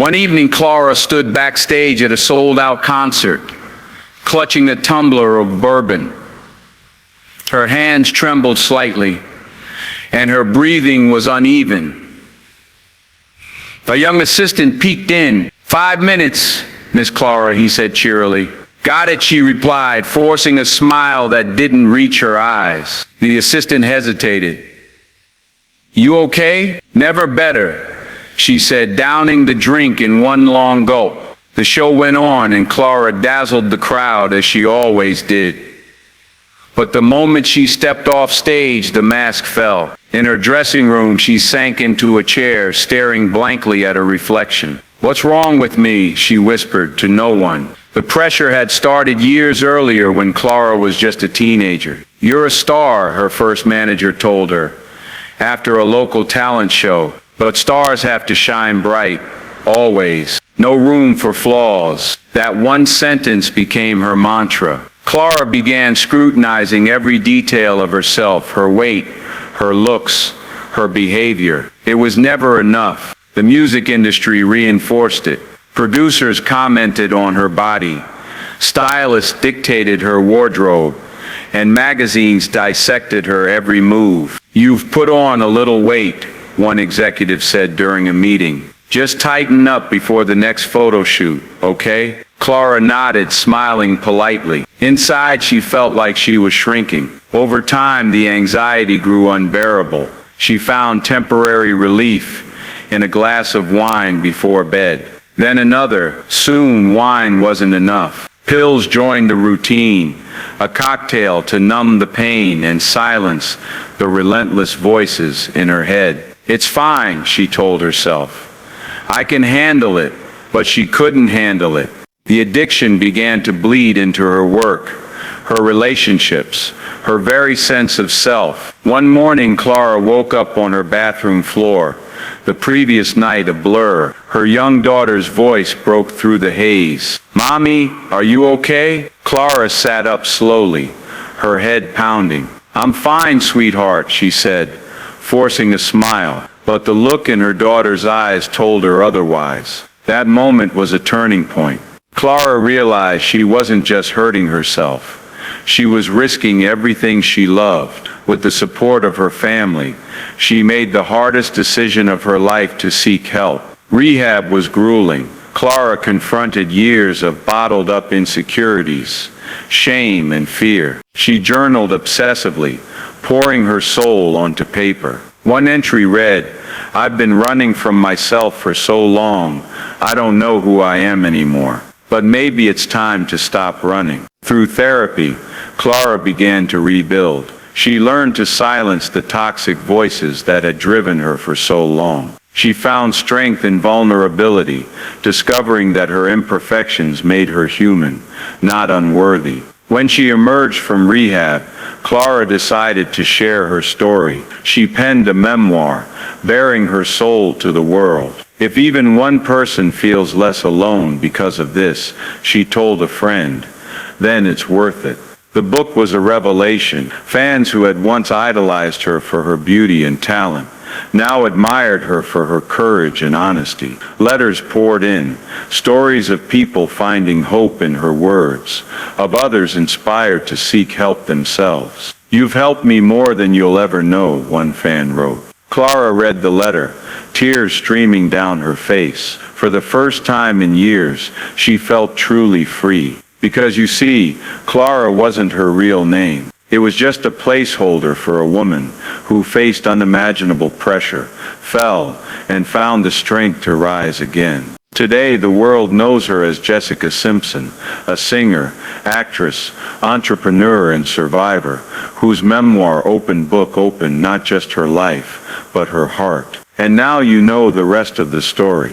One evening, Clara stood backstage at a sold-out concert, clutching a tumbler of bourbon. Her hands trembled slightly, and her breathing was uneven. A young assistant peeked in. 5 minutes, Miss Clara, he said cheerily. Got it, she replied, forcing a smile that didn't reach her eyes. The assistant hesitated. You okay? Never better, she said, downing the drink in one long gulp. The show went on, and Clara dazzled the crowd as she always did. But the moment she stepped off stage, the mask fell. In her dressing room, she sank into a chair, staring blankly at her reflection. What's wrong with me? She whispered to no one. The pressure had started years earlier when Clara was just a teenager. You're a star, her first manager told her, after a local talent show. But stars have to shine bright, always. No room for flaws. That one sentence became her mantra. Clara began scrutinizing every detail of herself, her weight, her looks, her behavior. It was never enough. The music industry reinforced it. Producers commented on her body. Stylists dictated her wardrobe. And magazines dissected her every move. You've put on a little weight, one executive said during a meeting. Just tighten up before the next photo shoot, okay? Clara nodded, smiling politely. Inside, she felt like she was shrinking. Over time, the anxiety grew unbearable. She found temporary relief in a glass of wine before bed. Then another. Soon, wine wasn't enough. Pills joined the routine, a cocktail to numb the pain and silence the relentless voices in her head. It's fine, she told herself. I can handle it, but she couldn't handle it. The addiction began to bleed into her work, her relationships, her very sense of self. One morning, Clara woke up on her bathroom floor, the previous night a blur. Her young daughter's voice broke through the haze. Mommy, are you okay? Clara sat up slowly, her head pounding. I'm fine, sweetheart, she said, forcing a smile. But the look in her daughter's eyes told her otherwise. That moment was a turning point. Clara realized she wasn't just hurting herself. She was risking everything she loved. With the support of her family, she made the hardest decision of her life to seek help. Rehab was grueling. Clara confronted years of bottled-up insecurities, shame and fear. She journaled obsessively, pouring her soul onto paper. One entry read, I've been running from myself for so long, I don't know who I am anymore. But maybe it's time to stop running. Through therapy, Clara began to rebuild. She learned to silence the toxic voices that had driven her for so long. She found strength in vulnerability, discovering that her imperfections made her human, not unworthy. When she emerged from rehab, Clara decided to share her story. She penned a memoir, bearing her soul to the world. If even one person feels less alone because of this, she told a friend, then it's worth it. The book was a revelation. Fans who had once idolized her for her beauty and talent now admired her for her courage and honesty. Letters poured in, stories of people finding hope in her words, of others inspired to seek help themselves. You've helped me more than you'll ever know, one fan wrote. Clara read the letter, tears streaming down her face. For the first time in years, she felt truly free. Because you see, Clara wasn't her real name. It was just a placeholder for a woman who faced unimaginable pressure, fell, and found the strength to rise again. Today, the world knows her as Jessica Simpson, a singer, actress, entrepreneur, and survivor, whose memoir opened not just her life, but her heart. And now you know the rest of the story.